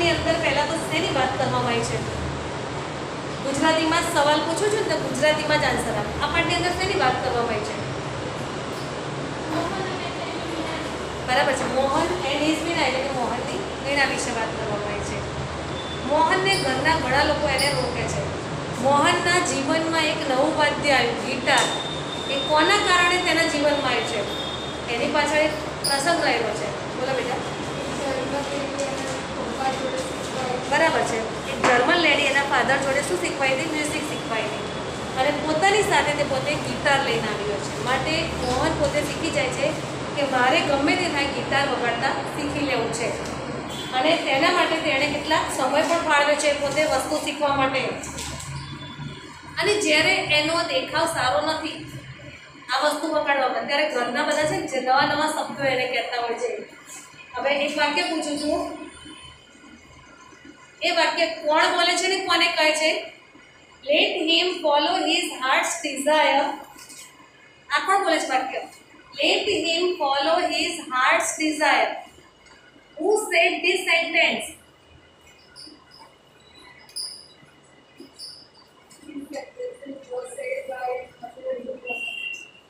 ની અંદર પહેલા તો શેની વાત કરવામાં આવી છે? ગુજરાતીમાં સવાલ પૂછું છું તો ગુજરાતીમાં જ આન્સર આપ. આ પાઠની અંદર શેની વાત કરવામાં આવી છે? બરાબર છે. મોહન એન્ડ હિઝ વીણા એટલે કે મોહનની વીણા વિશે વાત કરવામાં આવી છે. મોહનને ઘરના ઘણા લોકો એને રોકે છે. મોહનના જીવનમાં એક નવું વાદ્ય આવ્યું, ગિટાર. એ કોના કારણે તેના જીવનમાં આવ્યું છે? એની પાછળ એક પ્રસંગ રહેલો છે. બોલો બેટા. બરાબર છે. એક જર્મન લેડી એના ફાધર જોડે શું શીખવાઈ હતી? મ્યુઝિક શીખવાઈ હતી. અને પોતાની સાથે તે પોતે ગિટાર લઈને આવ્યો છે. માટે મોહન પોતે શીખી જાય છે કે મારે ગમે તે થાય ગિટાર વગાડતા શીખી લેવું છે. અને તેના માટે તેણે કેટલાક સમય પણ ફાળવ્યો છે પોતે વસ્તુ શીખવા માટે. અને જ્યારે એનો દેખાવ સારો નથી આ વસ્તુ વગાડવામાં, ત્યારે ઘરના બધા છે જે નવા નવા શબ્દો એને કહેતા હોય છે. હવે એક વાક્ય પૂછું છું, એ વાક્ય કોણ બોલે છે ને કોને કહે છે? Let him follow his heart's desire. આ કોણ બોલે છે વાક્ય? Let him follow his heart's desire. Who said this sentence?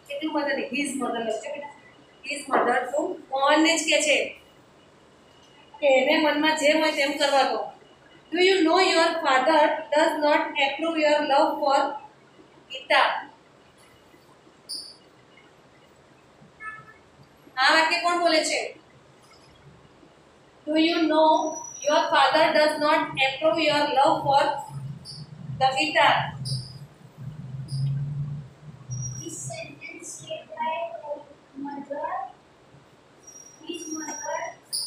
કેટલું મધર હિઝ મધર લખશે બેટા. હિઝ મધર તો કોને જ કે છે કે એને મનમાં જે હોય તેમ કરવા દો. Do you know your father does not approve your love for guitar? આ વાક્ય કોણ બોલે છે? Do you know your father does not approve your love for the guitar? This sentence said by mother. His mother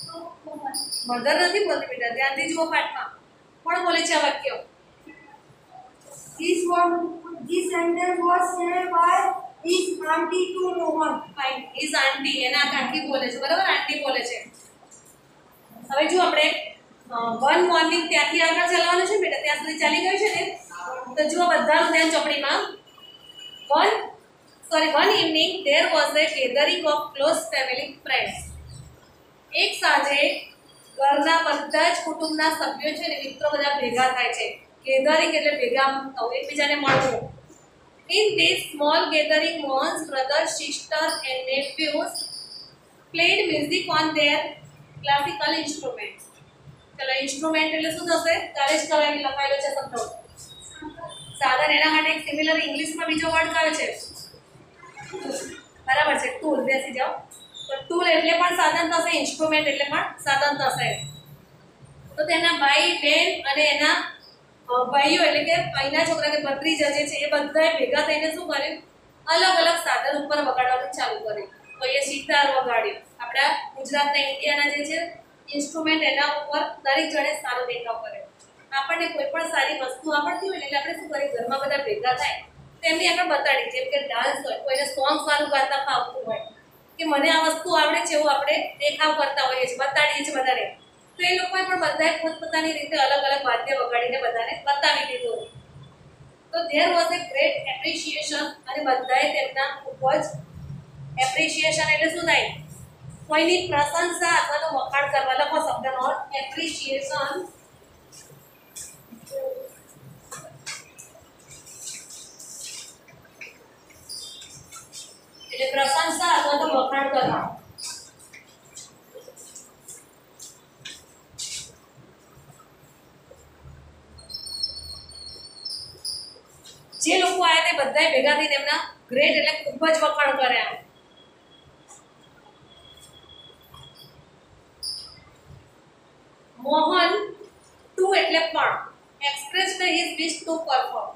took Mohan. Mother નથી બોલતી બેટા, ધ્યાનથી જુઓ પાઠમાં. કોણ બોલે છે આ વાક્ય? This sentence was said by his auntie to Mohan. Fine. His auntie, એના આંટી બોલે છે. બરાબર, આંટી બોલે છે. હવે જો આપણે વન મોર્નિંગ ત્યાંથી આગળ ચાલવાનું છે બેટા, ત્યાં સુધી ચાલી ગયું છે ને. તો જુઓ બધાનું ધ્યાન ચોપડીમાં. One evening there was a gathering of close family friends. એક સાંજે ઘરના બધા જ કુટુંબના સભ્યો છે ને મિત્રો બધા ભેગા થાય છે. ગેધરિંગ એટલે ભેગા થવું, એકબીજાને મળવું. In this small gathering, Mohan's brother, sister and nephews played music on their classical instruments. ચલો, ઇન્સ્ટ્રુમેન્ટ એટલે શું થશે? કાલે જ કરાવી લખાયેલો છે શબ્દ. સાધન, એના માટે એક સિમિલર ઇંગ્લિશમાં બીજો વર્ડ કયો છે? બરાબર છે, ટૂલ. બેસી જાઓ. તો ટૂલ એટલે પણ સાધન થશે, ઇન્સ્ટ્રુમેન્ટ એટલે પણ સાધન થશે. તો તેના ભાઈ, બેન અને એના ભાઈઓ એટલે કે ભાઈના છોકરા કે ભત્રીજા જે છે એ બધાએ ભેગા થઈને શું કર્યું? અલગ અલગ સાધન ઉપર વગાડવાનું ચાલુ કર્યું. કોઈએ સિતાર વગાડ્યું. આપણા ગુજરાતના ઇન્ડિયાના જે છે ઇન્સ્ટ્રુમેન્ટ, એના ઉપર દરેક જણે સારો દેખાવ કર્યો. આપણને કોઈ પણ સારી વસ્તુ આવડતી હોય એટલે આપણે શું કરીએ? ઘરમાં બધા ભેગા થાય તેમની આપણે બતાડી. જેમ કે ડાન્સ હોય, કોઈને સોંગ સારું ગાતા ફાવતું હોય કે મને આ વસ્તુ આવડે છે, એવું આપણે દેખાવ કરતા હોઈએ છીએ, બતાડીએ છીએ બધાને. તો એ લોકોએ પણ બધાએ પોતપોતાની રીતે અલગ અલગ વાદ્ય વગાડીને બધાને બતાવી દીધું. તો there was A great appreciation. અને બધાએ તેમના ખૂબ જ એપ્રિશિએશન એટલે શું થાય? કોઈની પ્રશંસા અથવા તો વખાણ કરવા. લખો શબ્દનો અર્થ એપ્રિશિએશન. એટલે પ્રશંસા અથવા તો વખાણ કરવા. જે લોકો આયા તે બધાએ ભેગા થઈને એમના ગ્રેટ એટલે ખૂબ જ વખાણ કર્યા. મોહન ટુ એટલે પણ એક્સપ્રેસ્ડ હિઝ વિશ ટુ પરફોર્મ.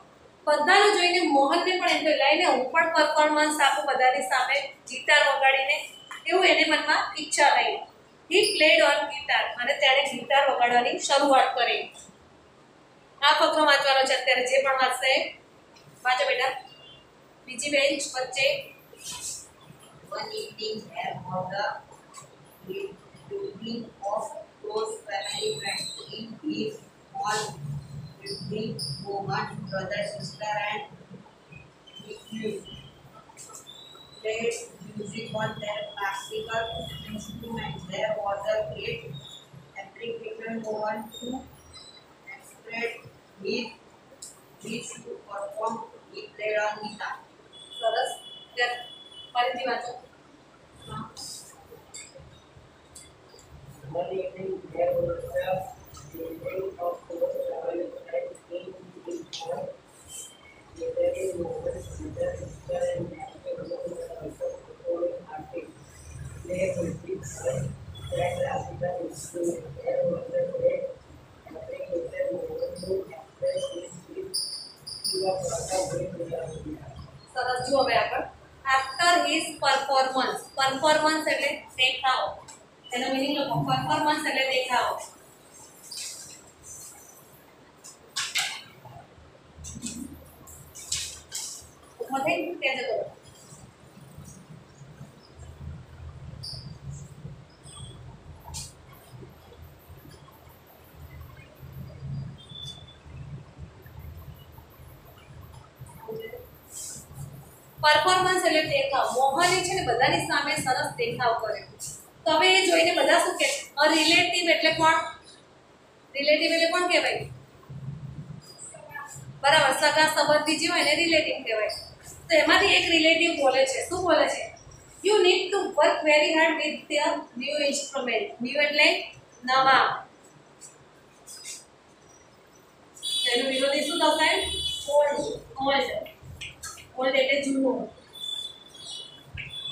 બધાને જોઈને મોહનને પણ એમ થયું લઈને હું પણ પરફોર્મન્સ આપું બધાની સામે ગિટાર વગાડીને, એવું એને મનમાં ઈચ્છા થઈ. He played on guitar. અને તેણે ગિટાર વગાડવાની શરૂઆત કરી. આ ફકરો વાંચવાનો છે અત્યારે. જે પણ વાંચશે વાંચો બેટા. બીજી બેન્ચ વચ્ચે. One evening there was a gathering of close family friends. In his small gathering, Mohan's brother, sister, and nephew played music on their classical instruments. There was a great appreciation want to spread his wish to perform, he played on guitar. સરસ. ત્યારે ફરીથી વાંચો. હા. One evening there was the day of four travelers and came to his home. The very moment Peter, sister and master were also wholehearted. They would be fine. That after school there was a great nothing later moment to express his wish. He was not a great idea. સરસ. જુઓ હવે આગળ. After his performance. Performance એટલે દેખાવ. તેનો meaning લખો. Performance એટલે દેખાવ. ઉભો થઈ ત્યાં જતો રહો. પરફોર્મન્સ એટલે દેખાવ. મોહને છે ને બધાની સામે સરસ દેખાવ કર્યો. તો હવે એ જોઈને બધા શું કહે? અ રિલેટિવ એટલે કોણ? રિલેટિવ એટલે કોણ કહેવાય? બરાબર. સગા સંબંધી જે હોય એને રિલેટિવ કહેવાય. તો એમાંથી એક રિલેટિવ બોલે છે. શું બોલે છે? You need to work very hard with the new instrument. New એટલે નવા. તેનું વિરોધી શું થશે? ઓલ્ડ. ઓલ્ડ. ઓલ્ડ એટલે જૂનું.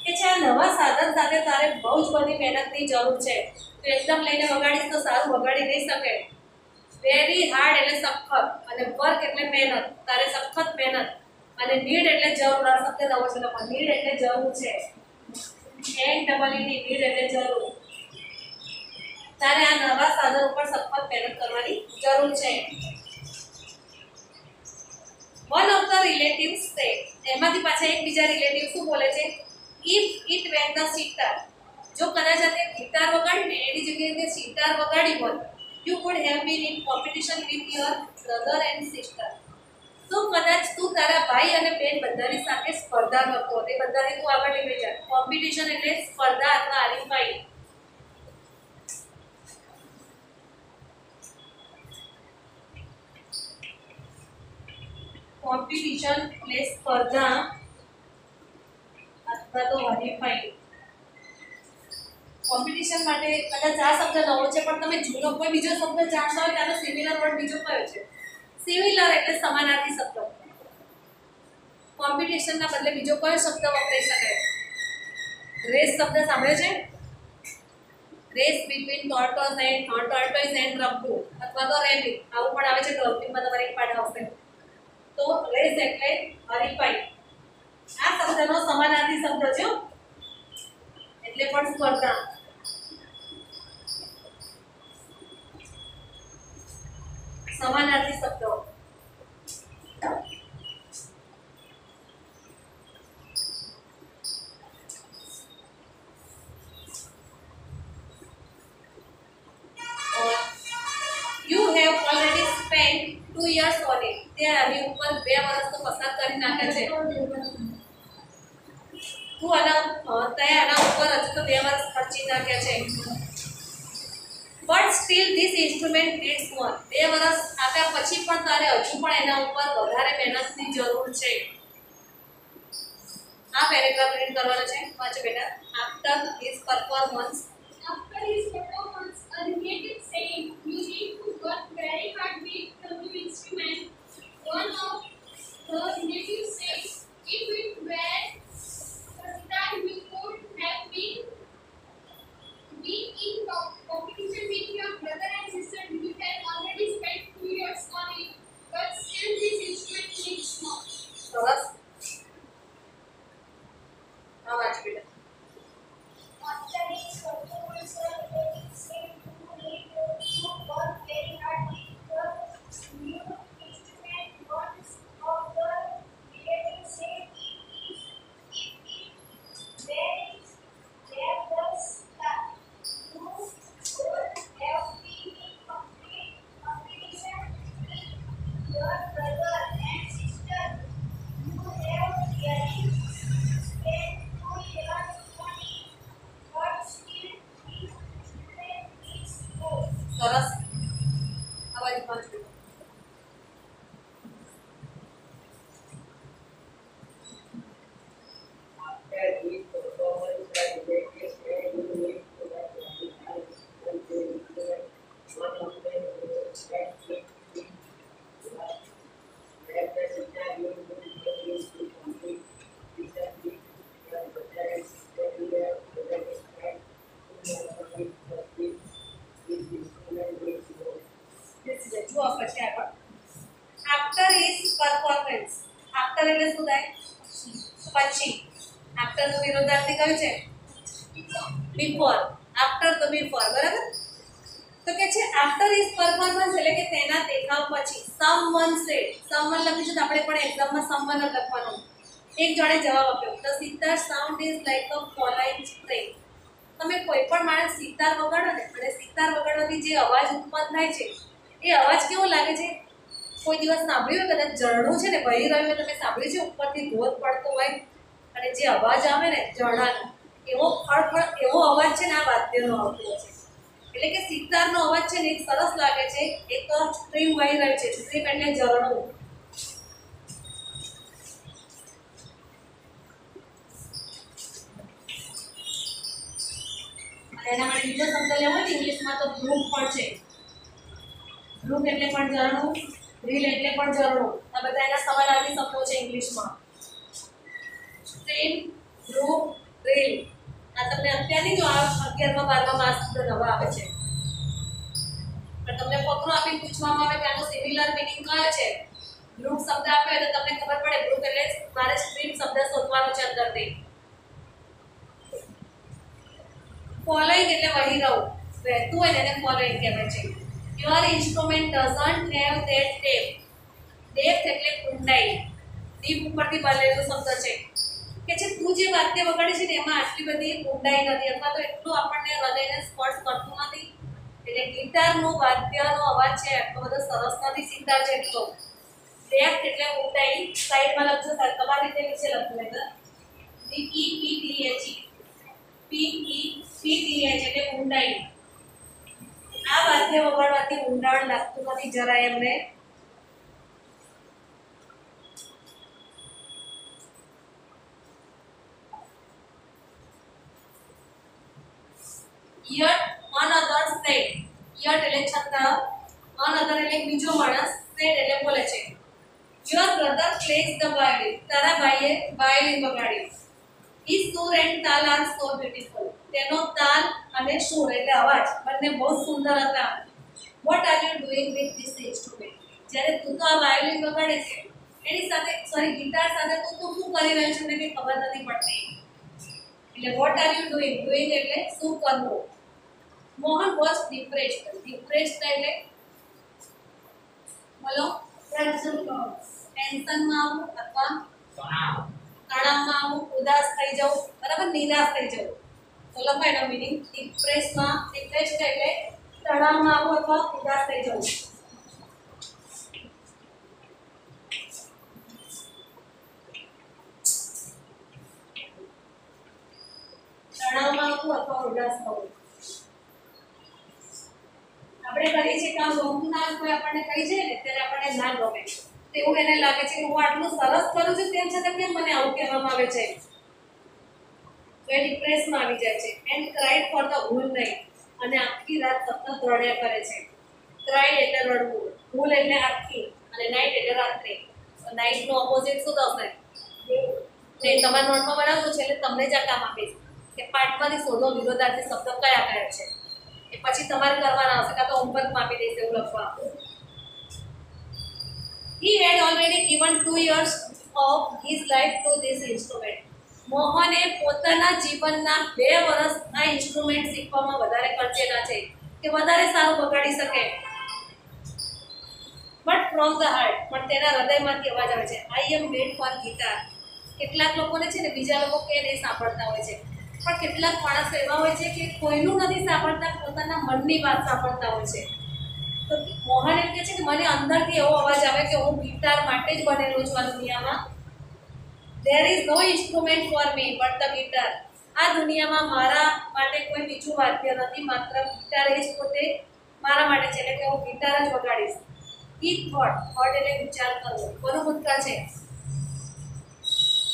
કે છે આ નવા સાધન સાથે તારે બહુ જ બધી મહેનતની જરૂર છે. તો એકદમ લઈને વગાડીશ તો સારું વગાડી નહીં શકે. વેરી હાર્ડ એટલે સખત અને વર્ક એટલે મહેનત. તારે સખત મહેનત અને નીડ એટલે જરૂર. આ શબ્દ નવો છે લખો. નીડ એટલે જરૂર છે. NEED નીડ એટલે જરૂર. તારે આ નવા સાધન ઉપર સખત મહેનત કરવાની જરૂર છે. વન ઓફ ધ રિલેટિવ્સ સે. એમાંથી પાછા એક બીજા રિલેટિવ શું બોલે છે? If it when the sitar. જો કદાચ તે ગિટાર વગાડીને એની જગ્યાએ તે સિતાર વગાડી હોત, you would have been in competition with your brother and sister. તો કદાચ તું તારા ભાઈ અને બેન બધાની સાથે સ્પર્ધા કરતો હોત. એ બધાને તું આગળ નીકળી જાય. કોમ્પિટિશન એટલે સ્પર્ધા અથવા હરીફાઈ. કોમ્પિટિશન એટલે સ્પર્ધા અથવા તો હરીફાઈ. કોમ્પિટિશન માટે કદાચ આ શબ્દ નવો છે પણ તમે જૂનો કોઈ બીજો શબ્દ જાણતા હોય તો સિમિલર વર્ડ બીજો કયો છે? સિમિલર એટલે સમાનાર્થી શબ્દ. કોમ્પિટિશનના બદલે બીજો કયો શબ્દ વપરાઈ શકે? રેસ શબ્દ સાંભળ્યો છે? રેસ બિટવીન ટોર્ટોઇઝ એન્ડ રબ્બુ અથવા તો રેબિટ. આવું પણ આવે છે. ડોલ્ફિનમાં તમારે એક પાઠ આવશે. તો રેસ એટલે હરીફાઈ. આ શબ્દનો સમાનાર્થી શબ્દ છે એટલે પણ સ્પર્ધા. સમાનાર્થી શબ્દો. You have already spent 2 years on it. તે આની ઉપર 2 વર્ષ તો પસાર કરી નાખે છે. તું આના ઉપર હજુ તો 2 વર્ષ ખર્ચી નાખે છે. But still this instrument needs more. 2 વર્ષ આપ્યા પછી પણ તારે હજુ પણ એના ઉપર વધારે મહેનતની જરૂર છે. આ પેરેગ્રાફ રીડ કરવાનો છે. વાંચો બેટા. After this performance. After his performance, a relative saying, "You need to work very hard with the new instrument." One of the relatives said, "If it were that you could have been in competition with your brother and sister, you have already spent 2 years on it, but still this instrument needs more." સરસ. હા વાંચો બેટા. After his performance, the relative said, "You need to work very hard with the new instrument." One of the relatives said, "If it were that was that you would have been in competition with your brother and sister, you have already spent 2 years on it, but still this instrument needs more." સરસ. Friends after એટલે શું થાય પછી after નો વિરોધાર્થી કયું છે before after તો before બરાબર તો કે છે આફ્ટર હિઝ પરફોર્મન્સ એટલે કે તેના દેખાવ પછી સમવન સેડ સમવન લખ્યું છે તો આપણે પણ એક્ઝામમાં સમવન જ લખવાનું એક જણે જવાબ આપ્યો the sitar sound is like a falling string તમે કોઈ પણ માણસ સિતાર વગાડો ને અને સિતાર વગાડવાથી જે અવાજ ઉત્પન્ન થાય છે એ અવાજ કેવો લાગે છે કોઈ દિવસ સાંભળ્યું હોય કદાચ ઝરણું છે ને વહી રહ્યું હોય તમે સાંભળ્યું છે ઉપરથી ધોધ પડતો હોય અને જે અવાજ આવે ને ઝરણાનો એવો ખળખળ એવો અવાજ છે ને આ વાદ્યનો આવતો છે એટલે કે સિતારનો અવાજ છે ને એક સરસ લાગે છે એક સ્ટ્રીમ વહી રહ્યું છે સ્ટ્રીમ એટલે ઝરણું એના માટે બીજો શબ્દ લેવો હોય ઇંગ્લિશમાં તો બ્રૂક પણ છે બ્રૂક એટલે પણ ઝરણું રીલ એટલે પણ ઝરણું આ બધા એના સમાનાર્થી શબ્દો છે ઇંગ્લિશમાં સ્ટ્રીમ બ્રૂક રીલ આ તમને અત્યારની જો આ 11મા 12મા માસ નવા આવે છે પણ તમને પકડો આપી પૂછવામાં આવે કે આનો સિમિલર મીનિંગ કયો છે બ્રૂક શબ્દ આપ્યો તો તમને ખબર પડે બ્રૂક એટલે મારે સ્ટ્રીમ શબ્દ શોધવાનો છે અંદરથી ફોલોઈંગ એટલે વહી રહું વહેતું હોય ને એને ફોલોઈંગ કહેવાય છે your instrument doesn't have that depth એટલે ઊંડાઈ ડીપ ઉપરથી બનેલો શબ્દ છે કે છે તું જે વાદ્ય વગાડે છે ને એમાં આટલી બધી ઊંડાઈ નથી અથવા તો એટલું આપણને હૃદયને સ્પર્શ કરતું નથી એટલે ગિટારનું વાદ્યનો અવાજ છે આટલો બધો સરસ નથી સિતાર જેટલો ડેપ્થ એટલે ઊંડાઈ સાઈડમાં લખજો તમારી રીતે નીચે લખવું એટલે DEPTH PEPTH એટલે ઊંડાઈ આ વાદ્ય વગાડવાથી ઊંડાણ લાગતું નથી જરાય એમને yet another said yet એટલે છતાં another એટલે બીજો માણસ said એટલે બોલે છે your brother plays the violin તારા ભાઈએ વાયોલિન વગાડ્યું his સુર and તાલ are so beautiful તેનો તાલ અને સુર એટલે અવાજ બંને બહુ સુંદર હતા what are you doing with this instrument જ્યારે તું તો આ વાયોલિન વગાડે છે એની સાથે સોરી ગિટાર સાથે તું શું કરી રહ્યો છે મને કઈ ખબર નથી પડતી એટલે what are you doing doing એટલે શું કરવું મોહન was depressed એટલે બોલો ટેન્શનમાં આવું અથવા તણાવમાં આવું ઉદાસ થઈ જવું બરાબર નિરાશ થઈ જવું તો લખો એનો મીનિંગ ડિપ્રેસ્ડ એટલે તણાવમાં આવું અથવા ઉદાસ થઈ જવું તણાવમાં આવું અથવા ઉદાસ થવું આપણે કરીએ છીએ કામ ગમતું ના કોઈ આપણને કહી જાય ને ત્યારે આપણને ના ગમે તેવું એને લાગે છે કે હું આટલું સરસ કરું છું તેમ છતાં કેમ મને આવું કહેવામાં આવે છે તો એ ડિપ્રેશનમાં આવી જાય છે and cried for the whole night અને આખી રાત સતત રડ્યા કરે છે ક્રાઇડ એટલે રડવું હોલ એટલે આખી અને નાઇટ એટલે રાત્રે તો નાઇટનો ઓપોઝિટ શું થશે ને તમારા નોટમાં બનાવવું છે એટલે તમને જ આ કામ આપીશ કે પાઠમાંથી શોધો વિરોધાર્થી શબ્દ કયા કયા છે એ પછી તમારે કરવાના આવશે કાં તો હોમવર્કમાં આપી દઈશ એવું લખવા He had already given 2 years of his life to this instrument. મોહને પોતાના જીવનના 2 વર્ષ આ ઇન્સ્ટ્રુમેન્ટ શીખવામાં વધારે ખર્ચેલા છે કે વધારે સારું વગાડી શકે બટ ફ્રોમ ધ હાર્ટ પણ તેના હૃદયમાંથી અવાજ આવે છે I M made four guitar કેટલાક લોકોને છે ને બીજા લોકો કે નહીં સાંભળતા હોય છે પણ કેટલાક માણસો એવા હોય છે કે કોઈનું નથી સાંભળતા પોતાના મનની વાત સાંભળતા હોય છે તો મોહન એમ કહે છે કે મને અંદરથી એવો અવાજ આવે કે હું ગિટાર માટે જ બનેલો છું આ દુનિયામાં there is no instrument for me but the guitar આ દુનિયામાં મારા માટે કોઈ બીજું વાદ્ય નથી માત્ર ગિટાર જ પોતે મારા માટે છે એટલે કે હું ગિટાર જ વગાડીશ he thought એટલે વિચાર કરવો કોનો ભૂતકાળ છે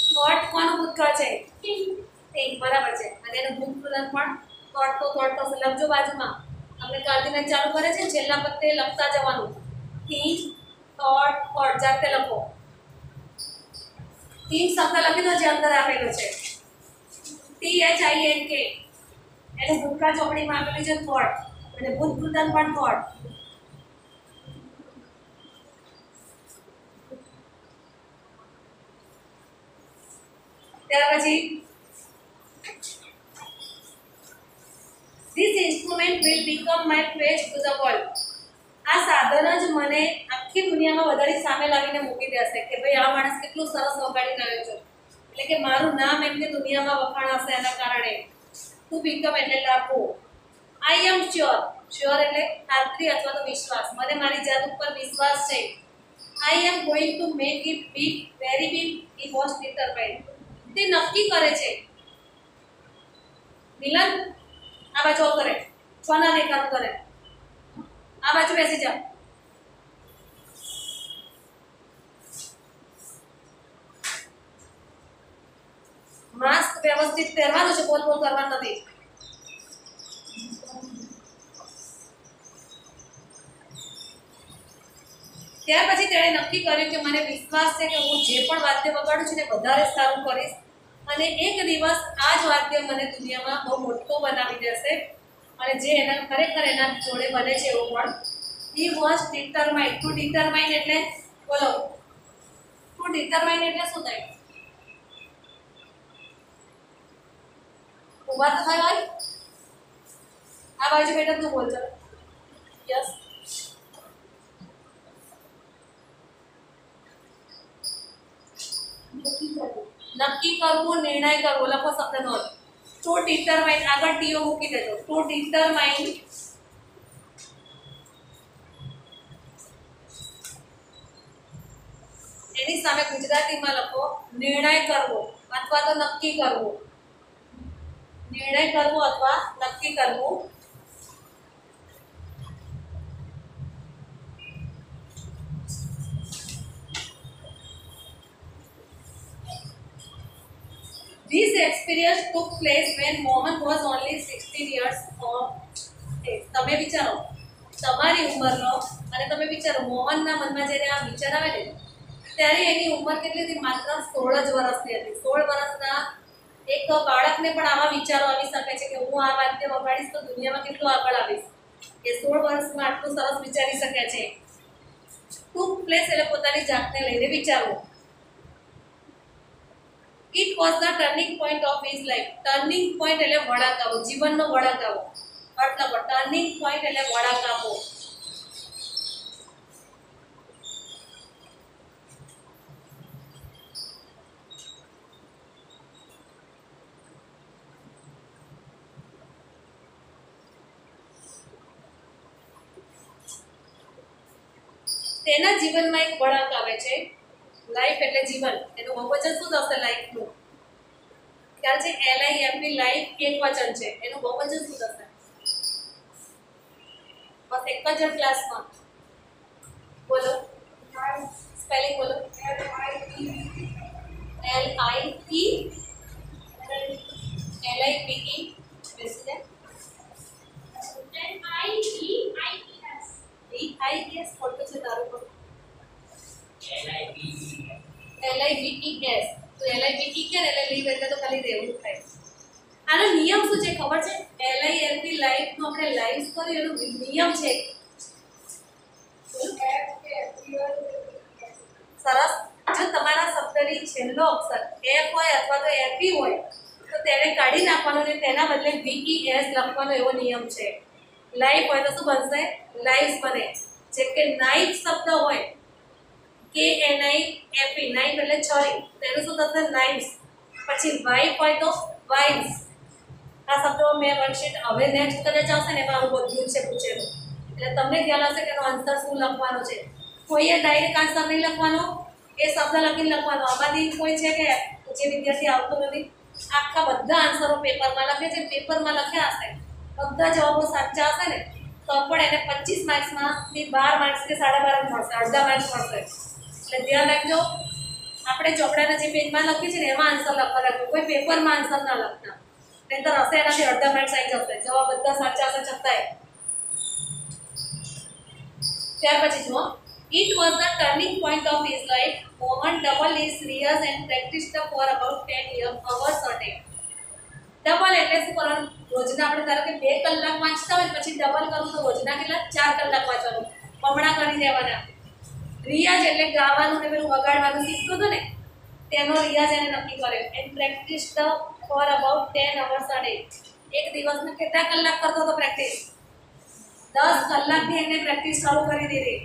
thought કોનો ભૂતકાળ છે think બરાબર છે અને એનું ભૂતકાળ પણ thought તો લખજો બાજુમાં આપણે કાલથી ચાલુ કરે છે છેલ્લા પત્તે લખતા જવાનું think thought જાતે લખો think શબ્દ લખી દો જે અંદર આપેલો છે THINK એને ભૂતકાળ ચોપડીમાં આપેલું છે thought અને ભૂતકાળ પણ thought ત્યાર પછી This instrument will become my pledge to the world. આ સાધન જ મને આખી દુનિયામાં વધારે સામે લાવીને મૂકી દેશે કે ભાઈ આ માણસ કેટલું સરસ વગાડી રહ્યો છે, એટલે કે મારું નામ એમની દુનિયામાં વખાણાશે એના કારણે. ટુ બીકમ એટલે લાભો. આઈ એમ શ્યોર. શ્યોર એટલે ખાતરી અથવા તો વિશ્વાસ. મને મારી જાત ઉપર વિશ્વાસ છે. I am going to make it big, very big. He was determined. તે નક્કી કરે છે. મિલન આ બાજુ કરે, સોના દેખાતું કરે, આ બાજુ બેસી જાઓ. માસ્ક વ્યવસ્થિત પહેરવાનું છે, બોલ બોલ કરવાનું નથી. ત્યાર પછી તેણે નક્કી કર્યું કે મને વિશ્વાસ છે કે હું જે પણ વાદ્ય વગાડું છું ને વધારે સારું કરીશ અને એક દિવસ આ જ વાદ્ય મને દુનિયામાં બહુ મોટો બનાવી દેશે અને જે એના ખરેખર એના જોડે બને છે એવું પણ. He was determined. To determined એટલે બોલો, ટુ ડિટરમાઇન્ડ એટલે શું થાય? ઉભા તો થાય ભાઈ, આ બાજુ બેટા તું બોલ. યસ, નક્કી કરવું, નિર્ણય કરવો. લખો શબ્દનો અર્થ. ટુ ડિટરમાઇન્ડ, આગળ ટીઓ મૂકી દેજો. ટુ ડિટરમાઇન્ડ એની સામે ગુજરાતીમાં લખો નિર્ણય કરવો અથવા તો નક્કી કરવું. નિર્ણય કરવો અથવા નક્કી કરવું. This experience took place when Mohan was only 16 years of age. તમે વિચારો તમારી ઉંમરનો અને તમે વિચારો મોહનના મનમાં જ્યારે આ વિચાર આવે ને ત્યારે એની ઉંમર કેટલી હતી? માત્ર 16 જ વર્ષની હતી. 16 વર્ષના એક બાળકને પણ આવા વિચારો આવી શકે છે કે હું આ વાદ્ય વગાડીશ તો દુનિયામાં કેટલું આગળ આવીશ. એ 16 વર્ષમાં આટલું સરસ વિચારી શકે છે. took place એટલે પોતાની જાતને લઈને વિચારવું. It was the turning point of his life. Turning point એટલે વળાંકાવો, જીવનનો વળાંકાવો. અર્થ લખો. ટર્નિંગ પોઈન્ટ એટલે વળાંકાવો. તેના જીવનમાં એક વળાંક આવે છે. લાઈફ એટલે જીવન, એનું બહુવચન શું થશે? લાઈફનું ખ્યાલ છે? LIFE લાઈફ એક વચન છે, એનું બહુવચન શું થશે? બસ એક જ ક્લાસમાં બોલો, સ્પેલિંગ બોલો. LIPE બેસી જાય. DIES ખોટું છે તારું પણ. LIVES તો LIVE કે એટલે લીવ એટલે તો ખાલી રહેવું થાય. આનો નિયમ શું છે ખબર છે? LILP લાઈફ નો આપણે લાઈફ કર્યું એનો નિયમ છે. સરસ. જો તમારા શબ્દની છેલ્લો અક્ષર F હોય અથવા તો FE હોય તો તેને કાઢી નાખવાનો અને તેના બદલે VES લખવાનો એવો નિયમ છે. લાઈફ હોય તો શું બનશે? લાઈફ બને. જેમ કે નાઇફ શબ્દ હોય KNIFE, નાઇફ એટલે છરી, તો એનું શું થશે? નાઇફ્સ. પછી વાઇફ હોય તો વાઇફ્સ. આ શબ્દો મેં વર્કશીટ હવે નેક્સ્ટ કદાચ આવશે ને એમાં આવું બધું છે પૂછેલું, એટલે તમને ખ્યાલ હશે કે એનો આન્સર શું લખવાનો છે. કોઈએ ડાયરેક્ટ આન્સર નહીં લખવાનો, એ શબ્દ લખીને લખવાનો. આમાંથી કોઈ છે કે જે વિદ્યાર્થી આવતો નથી આખા બધા આન્સરો પેપરમાં લખે છે, પેપરમાં લખ્યા હશે, બધા જવાબો સાચા હશે ને તો પણ એને 25 માર્ક્સમાંથી 12 માર્ક્સ કે 12.5 મળશે, અડધા માર્ક્સ મળશે. એટલે ધ્યાન રાખજો, આપણે ચોપડાના જે પેજમાં લખીએ છીએ ને એમાં આન્સર લખવા રાખજો, કોઈ પેપરમાં આન્સર ના લખતા, નહીંતર હશે એનાથી અડધા માર્ક્સ આવી જશે. જવાબ બધા સાચા હશે છતાંય. ત્યાર પછી જુઓ, it was the turning point of his life. Mohan doubled his years and practiced for about 10 hours a day. Double એટલે શું કરવાનું? રોજના આપણે ધારો કે 2 કલાક વાંચતા હોય પછી ડબલ કરું તો રોજના કેટલા? 4 કલાક વાંચવાનું, બમણા કરી દેવાના. રિયાઝ એટલે ગાવાનું ને પેલું વગાડવાનું શીખતું હતું ને, તેનો રિયાઝ એને નક્કી કર્યો and practice the for about 10 hours a day. એક દિવસમાં કેટલા કલાક કરતો હતો પ્રેક્ટિસ? 10 કલાકથી એને પ્રેક્ટિસ ચાલુ કરી દીધી.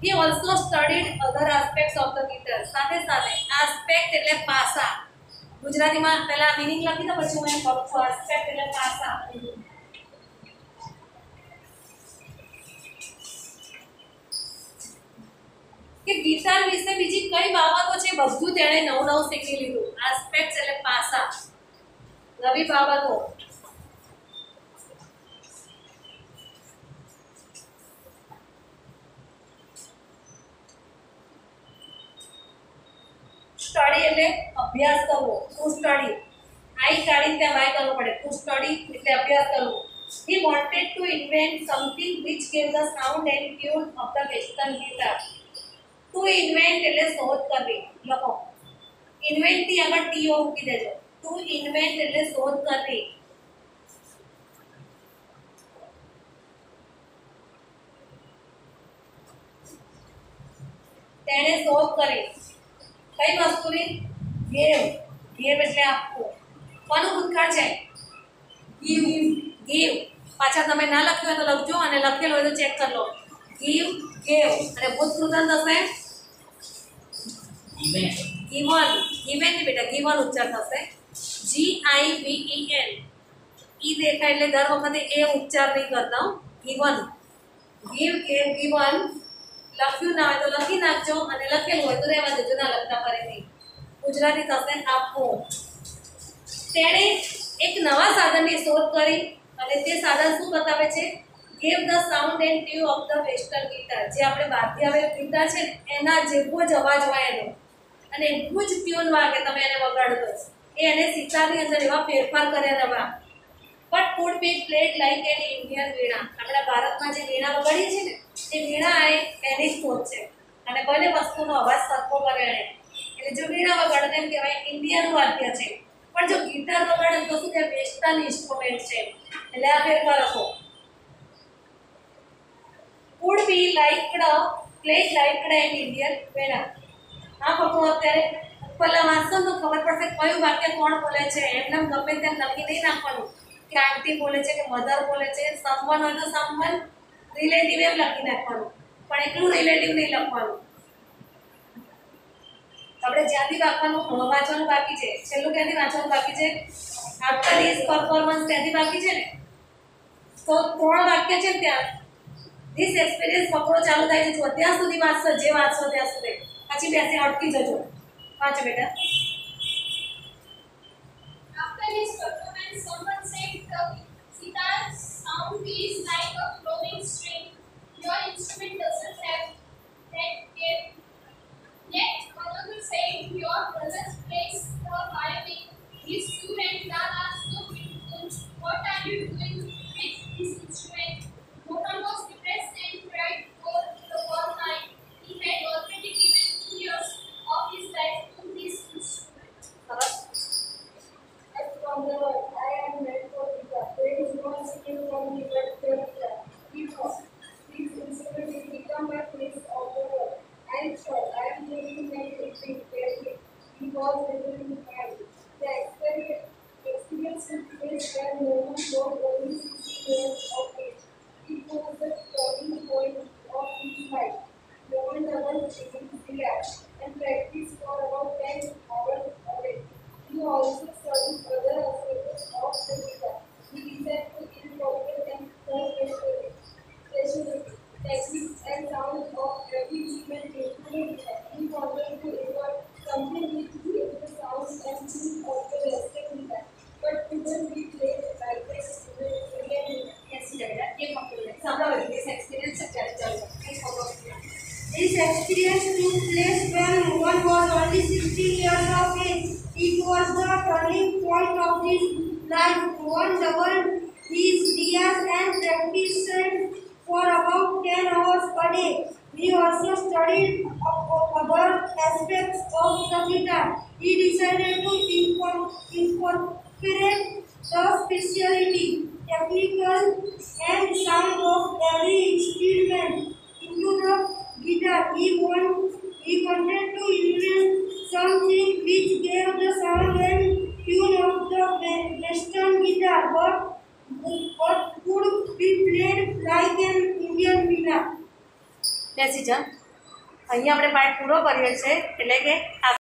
He also studied other aspects of the guitar. સાથે સાથે આસ્પેક્ટ એટલે પાસા. ગુજરાતીમાં પહેલા મીનિંગ લખી દો પછી હું એમ કહું છું. આસ્પેક્ટ એટલે પાસા. કે ગિટાર વિશે બીજી કઈ બાબતો છે બધું તેણે નવું શીખી લીધું. આસ્પેક્ટ એટલે પાસા, નવી બાબતો. સ્ટડી એટલે અભ્યાસ કરવો. ટુ સ્ટડી, આઈ કાઢીને ત્યાં વાય કરવો પડે. ટુ સ્ટડી એટલે અભ્યાસ કરવો. He wanted to invent something which gave the sound and tune of the western guitar. To invent એટલે શોધ કરવી. લખો ઇન્વેન્ટ થી આગળ ટીઓ મૂકી દેજો. To invent એટલે શોધ કરવી. તેણે શોધ કરી કઈ વસ્તુની? ગેવ. ગેવ એટલે આપવું. કોનું ભૂતકાળ છે? ગીવ. ગીવ. પાછા તમે ના લખ્યું હોય તો લખજો અને લખેલું હોય તો ચેક કરી લો. ગીવ, ગેવ અને ભૂતકૃતન થશે ગિવન. ગિવન ની બેટા ગિવન ઉચ્ચાર થશે. GIVEN. ઈ દેખાય એટલે દર વખતે એ ઉચ્ચાર નહીં કરતા. ગિવન. Give, gave, given. લખ્યું ના હોય તો લખી નાખજો અને લખેલું હોય તો રહેવા દેજો, ના લખતા ફરીથી. ગુજરાતી થશે આપવું. તેણે એક નવા સાધનની શોધ કરી અને તે સાધન શું બતાવે છે? Gave the sound and tune of the western guitar. જે આપણે બહારથી આવેલ ગિટાર છે એના જેવો જ અવાજ હોય એનો અને એવું જ ટ્યુન વાગે તમે એને વગાડતો. એને સિતારની અંદર એવા ફેરફાર કર્યા નવા. But could be played like an Indian veena. આપણા ભારતમાં જે વીણા વગાડીએ છીએ ને એ વીણા એની જ શોધ છે અને બંને વસ્તુનો અવાજ સરખો કરે એને. એટલે જો વીણા વગાડે એમ કહેવાય ઇન્ડિયન વાદ્ય છે. પણ જો ગિટાર વગાડે તો શું કે વેસ્ટર્ન ઇન્સ્ટ્રુમેન્ટ છે. એટલે આ ફેરફાર હતો. would be liked played liked in Indian વીણા. આ ફક્ત અત્યારે ઉપરલા વાંચો તો ખબર પડશે કયું વાક્ય કોણ બોલે છે. એમને ગમે તેમ લખી નહીં નાખવાનું કે આંટી બોલે છે કે મધર બોલે છે. સમવન હોય તો સમવન, રિલેટિવ એમ લખી નાખવાનું પણ એકલું રિલેટિવ નહીં લખવાનું. આપણે જ્યાંથી વાંચવાનું બાકી છે, છેલ્લું ક્યાંથી વાંચવાનું બાકી છે? આફ્ટર હિઝ પરફોર્મન્સ ત્યાંથી બાકી છે ને. તો 3 વાક્ય છે ત્યાં. ધીસ એક્સપિરિયન્સ પકડો ચાલુ થાય છે. જો ત્યાં સુધી વાંચશો જે વાંચશો ત્યાં સુધી, પછી બેસી અટકી જજો. વાંચો બેટા. After his performance, someone said the sitar sound is like a flowing stream. Your instrument doesn't have that gift. Yet another said your brother plays the violin. His two hands are so beautiful. What are you doing with this instrument? Mohan was depressed and cried for the whole night. He had already given 2 years of his life to this instrument. As from the Lord, I am meant for guitar. There is no skill from the but for guitar. Because this instrument will become my place of the world. I am sure I am going to make it big very. He was able to find. The experience took place when Mohan was only 16 years of age. It was the turning point of his life. Mohan never began to relax and practice for about 10 hours a day. He also studied other aspects of the guitar. He listened to improper and specialty techniques and sounds of every instrument including guitar. He wanted to evolve something which gives the sound and tune of the western guitar, but couldn't be played like this Indian guitar. This experience This experience took place when Mohan was only 16 years of age. It was the turning point of his life. Mohan doubled his riyaz and practiced for about 10 hours a day. He also studied other aspects of the guitar. He decided to incorporate the specialty, technical, and sound of every instrument into the guitar. He wanted to invent something બેસી જા. અહીંયા આપણે પાઠ પૂરો કર્યો છે એટલે કે